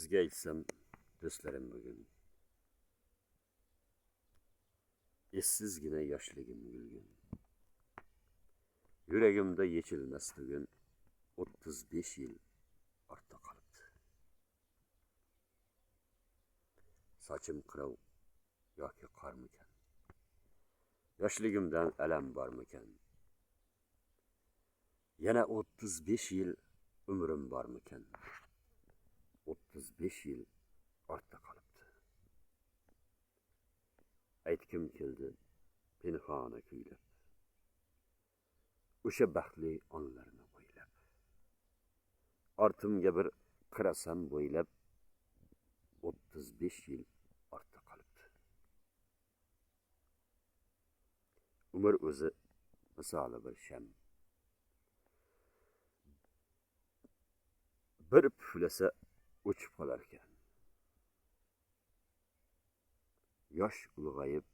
Sizga aytsam, do'stlarim bugun essizgina yoshligim gulgun. Yuragimda yechilmas tugun 35 yil ortda qolibdi. Sochim qirov yoki qormikan? Yoshligimdan alam bormikan? Yana 35 yil umrim bormikan? 35 yil ortda qolibdi. Aytkim keldi pinhona kuylab, o'sha baxtli onlarni o'ylab. Ortimga bir qarasam bo'ylab, 35 yil ortda qolibdi. Umr o'zi misoli bir sham. Bir puflasa o'chib qolar ekan. Yosh ulg'ayib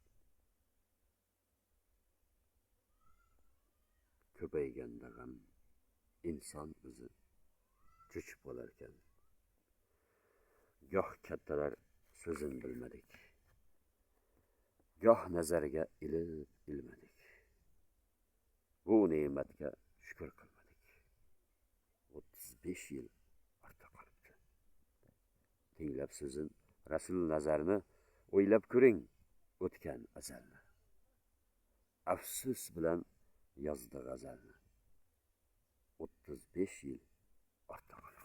ko'payganda g'am, inson o'zi cho'chib qolar ekan. Goh kattalar so'zin bilmadik, goh nazarga ilib ilmadik. Bu ne'matga shukr qilmadik. 35 yil ortda qolibdi. Tinglab so'zin Rasul nazarni, o'ylab ko'ring o'tgan azalni. Afsus bilan yozdi g'azalni. 35 yil ortda qolibdi.